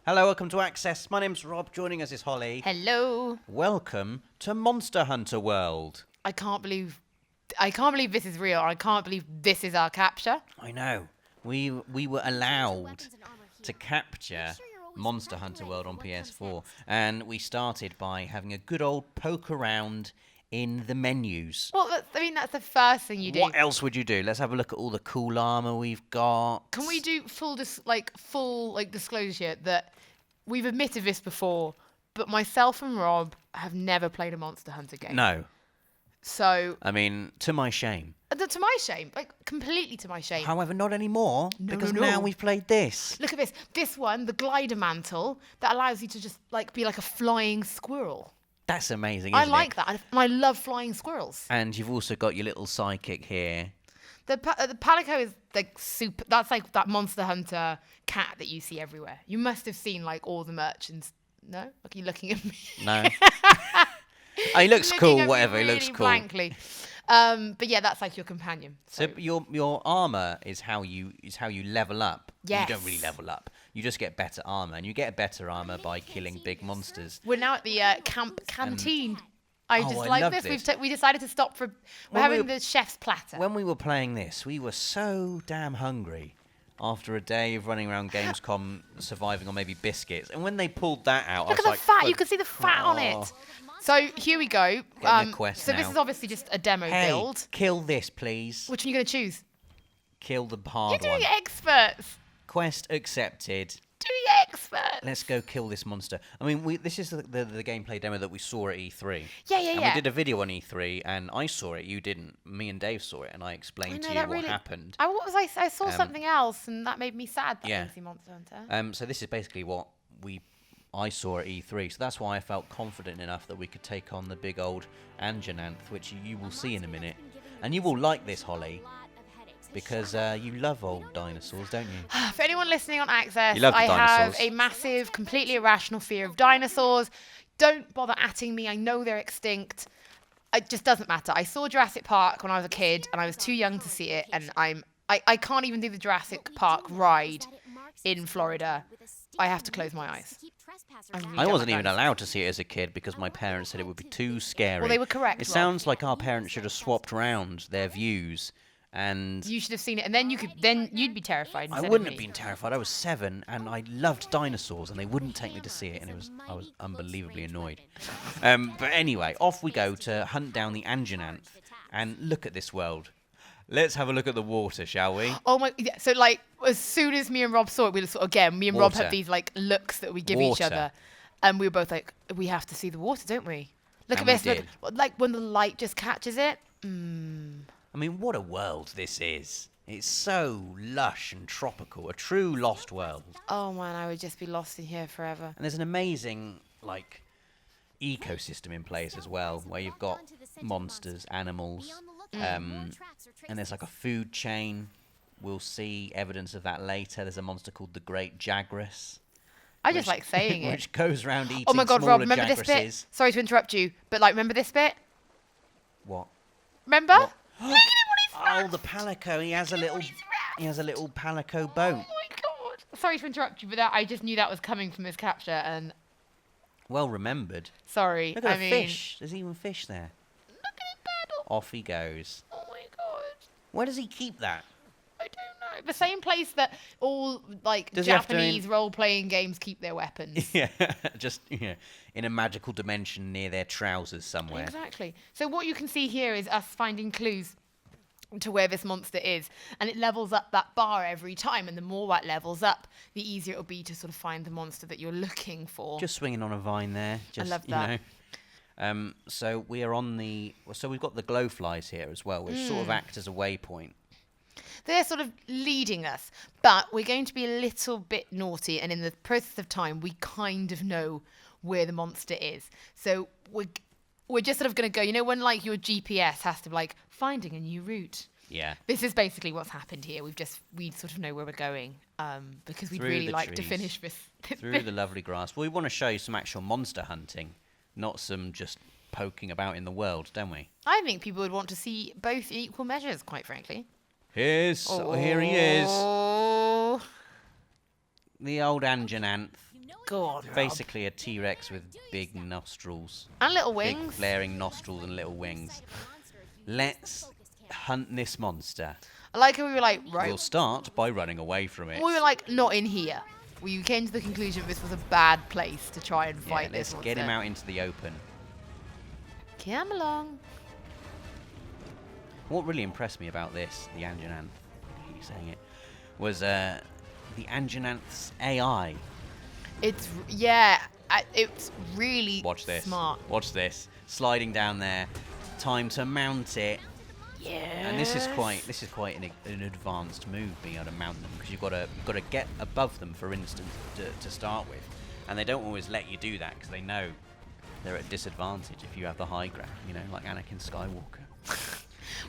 Hello, welcome to Access. My name's Rob. Joining us is Hollie. Hello. Welcome to Monster Hunter World. I can't believe this is real. I can't believe this is our capture. I know. We were allowed to capture Monster Hunter World on PS4, and we started by having a good old poke around in the menus. Well, that's the first thing you do. What else would you do? Let's have a look at all the cool armor we've got. Can we do full disclosure that we've admitted this before, but myself and Rob have never played a Monster Hunter game. No. So, I mean, to my shame. To my shame, completely to my shame. However, not anymore, because No. now we've played this. Look at this. This one, the glider mantle, that allows you to just be like a flying squirrel. That's amazing, I isn't like it? that, and I love flying squirrels. And you've also got your little sidekick here. The Palico is like super. That's like that Monster Hunter cat that you see everywhere. You must have seen all the merchants. No, are you looking at me? No. Oh, he looks Looking cool. at me Whatever, he really looks cool. blankly. But yeah, that's like your companion. So your armor is how you level up. Yes. You don't really level up. You just get better armor, and you get better armor by killing big monsters. We're now at the camp canteen. I love like this. We decided to stop for. We're having the chef's platter. When we were playing this, we were so damn hungry after a day of running around Gamescom, surviving on maybe biscuits. And when they pulled that out, Look I was at the fat. "Oh, You can see the fat on it. So here we go. Getting a quest so this now. is obviously just a demo Hey, build. kill this, please. Which one are you going to choose? Kill the hard You're one. doing experts. Quest accepted. Doing experts. Let's go kill this monster. I mean, this is the gameplay demo that we saw at E3. Yeah. And we did a video on E3, and I saw it. You didn't. Me and Dave saw it, and I explained to you what happened. I saw something else, and that made me sad that I didn't see Monster Hunter. So this is basically what I saw at E3. So that's why I felt confident enough that we could take on the big old Anjanath, which you will see in a minute. And you will like this, Hollie, because you love old dinosaurs, don't you? For anyone listening on Access, You love the I have dinosaurs. a massive, completely irrational fear of dinosaurs. Don't bother atting me. I know they're extinct. It just doesn't matter. I saw Jurassic Park when I was a kid, and I was too young to see it, and I can't even do the Jurassic Park ride in Florida. I have to close my eyes. I wasn't even allowed to see it as a kid because my parents said it would be too scary. Well, they were correct, It Rob. sounds like our parents should have swapped round their views, and You should have seen it, and then you'd be terrified. I instead wouldn't of have me. been terrified. I was 7, and I loved dinosaurs, and they wouldn't take me to see it, and I was unbelievably annoyed. But anyway, off we go to hunt down the Anjanath, and look at this world. Let's have a look at the water, shall we? Oh my! Yeah, so as soon as me and Rob saw it, we just again. Me and Rob Water. had these looks that we give each Water. other, and we were both like, "We have to see the water, don't we?" Look And we at this! did. Look, when the light just catches it. I mean, what a world this is. It's so lush and tropical, a true lost world. Oh man, I would just be lost in here forever. And there's an amazing, ecosystem in place as well, where you've got monsters, animals, and there's a food chain. We'll see evidence of that later. There's a monster called the Great Jagras. I just like saying it. Which goes around eating Oh my God, smaller Rob! Remember this bit? jagresses. Sorry to interrupt you, but remember this bit? What? Remember? What? Look at him on his Oh, raft. the palico. He has a Look at him little. on his raft. He has a little palico Oh boat. my God! Sorry to interrupt you, but I just knew that was coming from this capture, and Well remembered. sorry. Look at I the mean, fish. There's even fish there. Look at him paddle. Off he goes. Oh my God! Where does he keep that? I don't know. The same place that all Does he have to Japanese role-playing games keep their weapons. Yeah, just in a magical dimension near their trousers somewhere. Exactly. So what you can see here is us finding clues to where this monster is, and it levels up that bar every time. And the more that levels up, the easier it'll be to sort of find the monster that you're looking for. Just swinging on a vine there. Just, love that. So we are on so we've got the glowflies here as well, which sort of act as a waypoint. They're sort of leading us, but we're going to be a little bit naughty, and in the process of time, we kind of know where the monster is. So we're just sort of going to go, when your GPS has to finding a new route. Yeah. This is basically what's happened here. We sort of know where we're going because we'd Through really the like to trees. finish this. Through the lovely grass. Well, we want to show you some actual monster hunting, not some just poking about in the world, don't we? I think people would want to see both in equal measures, quite frankly. Here he is. Oh. The old Anjanath. Go on, Rob. Basically a T-Rex with big nostrils. And little Big wings. flaring nostrils and little wings. Let's hunt this monster. I like how we were like, right. We'll start by running away from it. We were like, not in here. We came to the conclusion this was a bad place to try and fight this let's monster. get him out into the open. Come along. What really impressed me about this, the Anjanath, I keep saying it, was the Anjanath's AI. It's really Watch this. smart. Watch this. Sliding down there. Time to mount it. Yeah. And this is quite an advanced move, being able to mount them, because you've got to get above them, for instance, to start with, and they don't always let you do that because they know they're at disadvantage if you have the high ground. You know, like Anakin Skywalker.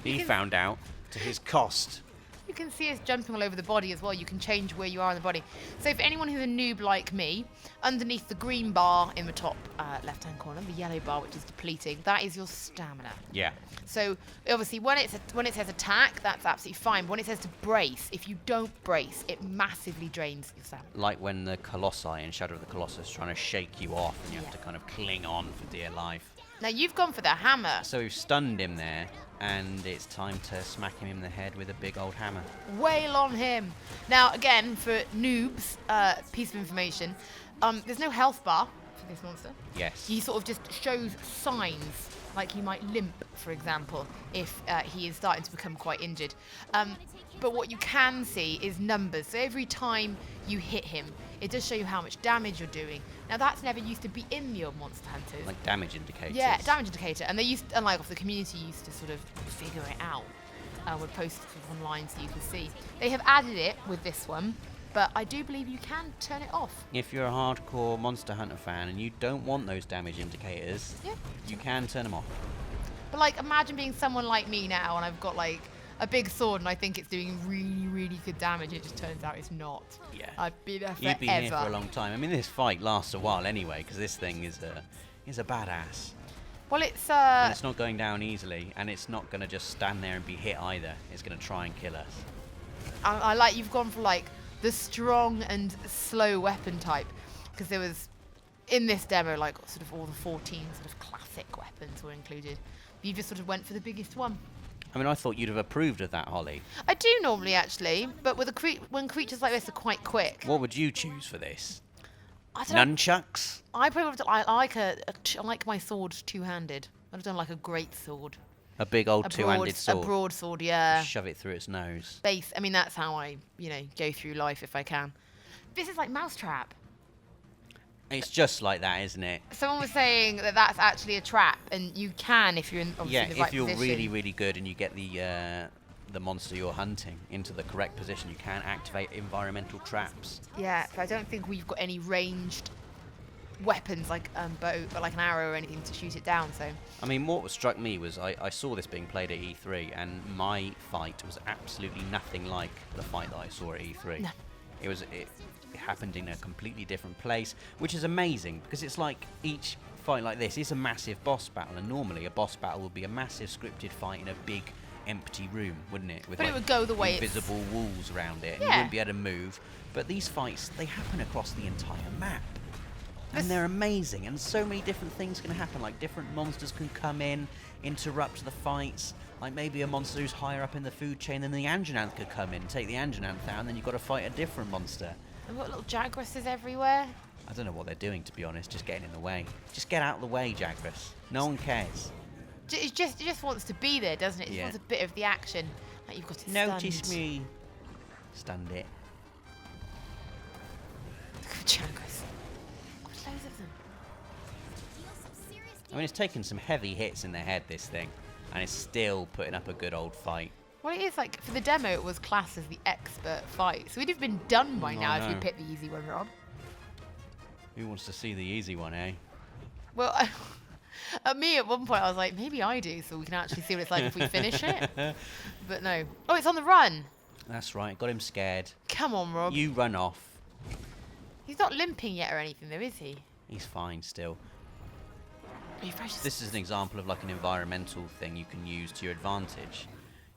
He found out to his cost. You can see us jumping all over the body as well. You can change where you are in the body. So for anyone who's a noob like me, underneath the green bar in the top left-hand corner, the yellow bar which is depleting, that is your stamina. Yeah. So obviously when it says attack, that's absolutely fine. But when it says to brace, if you don't brace, it massively drains your stamina. Like when the Colossi in Shadow of the Colossus trying to shake you off, and you have to kind of cling on for dear life. Now you've gone for the hammer. So we've stunned him there, and it's time to smack him in the head with a big old hammer. Wail on him. Now again, for noobs, piece of information, there's no health bar for this monster. Yes. He sort of just shows signs, like he might limp, for example, if he is starting to become quite injured. But what you can see is numbers. So every time you hit him, it does show you how much damage you're doing. Now that's never used to be in your Monster Hunters. Like damage indicators. Yeah, damage indicator. And they used, unlike the community used to sort of figure it out. Would post it online so you can see. They have added it with this one, but I do believe you can turn it off. If you're a hardcore Monster Hunter fan and you don't want those damage indicators, you can turn them off. But like, imagine being someone like me now, and I've got like a big sword, and I think it's doing really, really good damage. It just turns out it's not. Yeah. I'd be there forever. You'd be here for a long time. I mean, this fight lasts a while anyway, because this thing is a badass. Well, it's And it's not going down easily, and it's not going to just stand there and be hit either. It's going to try and kill us. I like you've gone for like the strong and slow weapon type, because there was in this demo like sort of all the 14 sort of classic weapons were included. You just sort of went for the biggest one. I mean, I thought you'd have approved of that, Hollie. I do normally actually, but with when creatures like this are quite quick. What would you choose for this? I don't know. Nunchucks? I probably would, I like my sword two-handed. I'd have done like a great sword. A big old two-handed sword. A broadsword, yeah. Shove it through its nose. I mean, that's how I, go through life if I can. This is like Mousetrap. It's just like that, isn't it? Someone was saying that that's actually a trap, and you can if you're in obviously the right if you're position. really, really good and you get the monster you're hunting into the correct position, you can activate environmental traps. Yeah, but I don't think we've got any ranged weapons like bow, but like an arrow or anything to shoot it down. So. I mean, what struck me was I saw this being played at E3, and my fight was absolutely nothing like the fight that I saw at E3. No. It happened in a completely different place, which is amazing because it's like each fight like this is a massive boss battle, and normally a boss battle would be a massive scripted fight in a big empty room, wouldn't it? With But it would go the way invisible walls around it, and you Yeah. wouldn't be able to move. But these fights, they happen across the entire map. And they're amazing, and so many different things can happen. Like different monsters can come in, interrupt the fights. Like maybe a monster who's higher up in the food chain than the Anjanath could come in, take the Anjanath out, and then you've got to fight a different monster. We've got little Jagresses everywhere. I don't know what they're doing, to be honest. Just getting in the way. Just get out of the way, Jagras. No one cares. It just wants to be there, doesn't it? It just Yeah. wants a bit of the action. Like you've got it Notice stunned. me. Stunned it. Jagras. Got loads of them. I mean, it's taken some heavy hits in the head, this thing, and it's still putting up a good old fight. Well, it is like for the demo, it was classed as the expert fight, so we'd have been done by Oh, now if no. we picked the easy one, Rob. Who wants to see the easy one, eh? Well, at one point, I was like, maybe I do, so we can actually see what it's like if we finish it. But no. Oh, it's on the run. That's right. Got him scared. Come on, Rob. You run off. He's not limping yet or anything, though, is he? He's fine still. He precious. This is an example of like an environmental thing you can use to your advantage.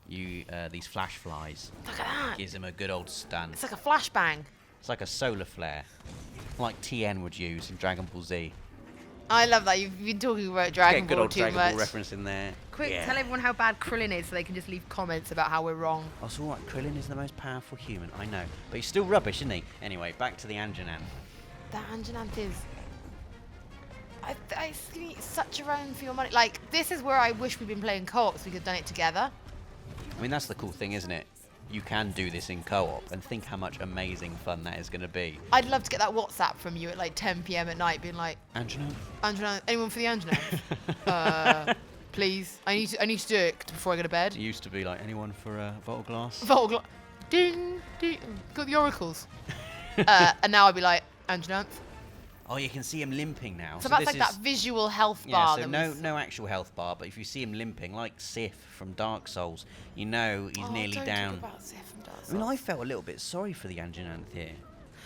These flash flies Look at that. gives him a good old stun. It's like a flashbang. It's like a solar flare. like TN would use in Dragon Ball Z. I love that. You've been talking about Dragon Get good Ball old too Dragon much. Ball reference in there. Quick, Yeah. tell everyone how bad Krillin is so they can just leave comments about how we're wrong. Oh, it's alright, Krillin is the most powerful human, I know. But he's still rubbish, isn't he? Anyway, back to the Anjanath. That Anjanath is... it's such a run for your money. Like, this is where I wish we'd been playing co-op so we could have done it together. I mean, that's the cool thing, isn't it? You can do this in co-op, and think how much amazing fun that is going to be. I'd love to get that WhatsApp from you at like 10 p.m. at night being like, Anjanath? anyone for the Anjanath? Please. I need to do it before I go to bed. It used to be like, anyone for a Volglass? Volgla. Ding, ding. Got the oracles. And now I'd be like, Anjanath. Oh, you can see him limping now. So that's like that visual health bar. Yeah, so no actual health bar, but if you see him limping, like Sif from Dark Souls, you know he's nearly down. Talk about Sif from Dark I mean, Souls. I felt a little bit sorry for the Anjanath here.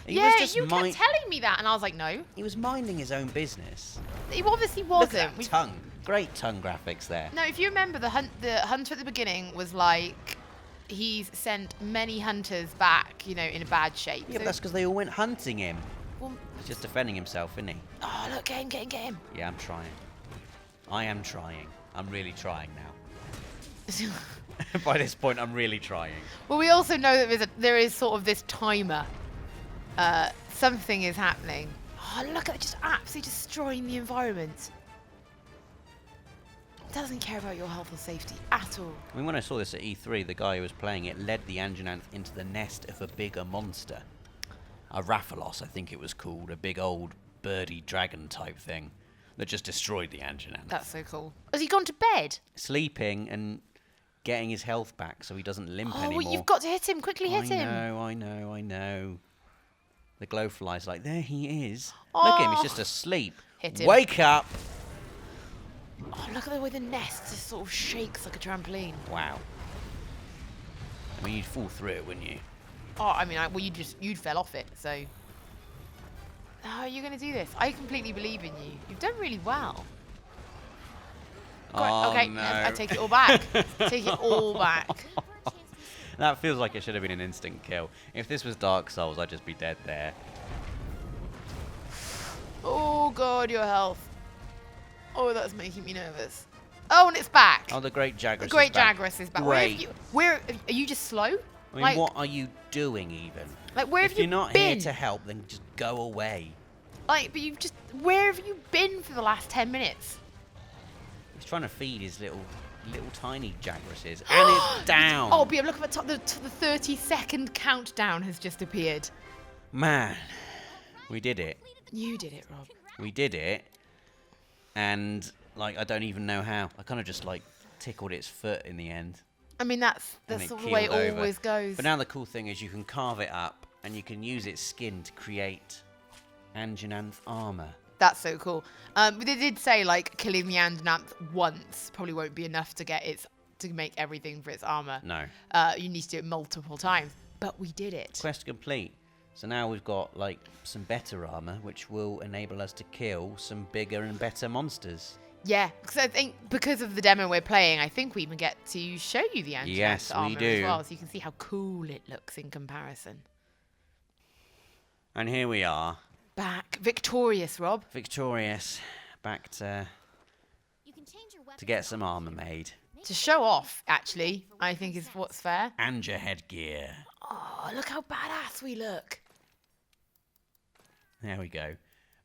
He Yeah, was just you kept telling me that, and I was like, no. He was minding his own business. He obviously Look wasn't. at that tongue. Great tongue graphics there. No, if you remember, the hunter at the beginning was like, he's sent many hunters back, you know, in a bad shape. Yeah, So- but that's because they all went hunting him. well, He's just defending himself, isn't he? oh, look, get him. Yeah, I'm trying. I am trying. I'm really trying now. By this point, I'm really trying. Well, we also know that there is sort of this timer. Something is happening. Oh, look at it, just absolutely destroying the environment. Doesn't care about your health or safety at all. I mean, when I saw this at E3, the guy who was playing it led the Anjanath into the nest of a bigger monster. A Rathalos, I think it was called. A big old birdie dragon type thing that just destroyed the Anjanath. That's so cool. Has he gone to bed? Sleeping and getting his health back so he doesn't limp anymore. Well, you've got to hit him. Quickly hit him. I know. The glowfly's like, there he is. Look at him, he's just asleep. Hit him. Wake up! Oh, look at the way the nest just sort of shakes like a trampoline. Wow. I mean, you'd fall through it, wouldn't you? Oh, I mean, well, you'd fell off it, so. How are you going to do this? I completely believe in you. You've done really well. Oh, Okay, no. I take it all back. Take it all back. That feels like it should have been an instant kill. If this was Dark Souls, I'd just be dead there. Oh, God, your health. Oh, that's making me nervous. Oh, and it's back. Oh, the Great Jagras The Great is back. Jagras is back. Great. Where are you just slow? I mean, what are you doing even? Like, where if have you you're not been? here to help, then just go away. Like, but where have you been for the last 10 minutes? He's trying to feed his little tiny Jagrases, and it's down. Oh, but look at the top. The 30-second countdown has just appeared. Man, we did it. You did it, Rob. We did it, and like I don't even know how. I kind of just like tickled its foot in the end. I mean, that's And it sort of the way it keeled over. always goes. But now the cool thing is you can carve it up, and you can use its skin to create Anjanath armor. That's so cool. But they did say like killing the Anjanath once probably won't be enough to make everything for its armor. No. You need to do it multiple times. But we did it. Quest complete. So now we've got like some better armor, which will enable us to kill some bigger and better monsters. Yeah, because I think because of the demo we're playing, I think we even get to show you the Anjanath Yes, we armor do. as well, so you can see how cool it looks in comparison. And here we are, Back victorious, Rob. victorious, back to get some armor made. To show off, actually, I think is what's fair. Anja headgear. Oh, look how badass we look. There we go.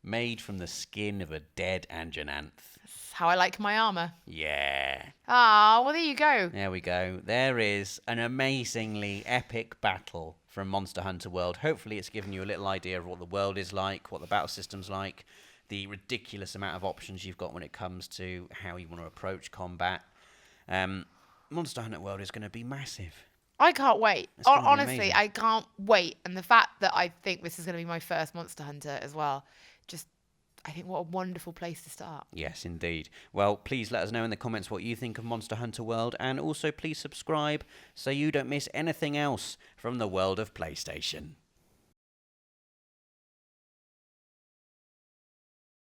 Made from the skin of a dead Anjanath. That's how I like my armor. Yeah. Ah, well, there you go. There we go. There is an amazingly epic battle from Monster Hunter World. Hopefully it's given you a little idea of what the world is like, what the battle system's like, the ridiculous amount of options you've got when it comes to how you want to approach combat. Monster Hunter World is going to be massive. I can't wait. It's gonna be Honestly, amazing. I can't wait. And the fact that I think this is going to be my first Monster Hunter as well, just, I think what a wonderful place to start. Yes, indeed. Well, please let us know in the comments what you think of Monster Hunter World, and also please subscribe so you don't miss anything else from the world of PlayStation.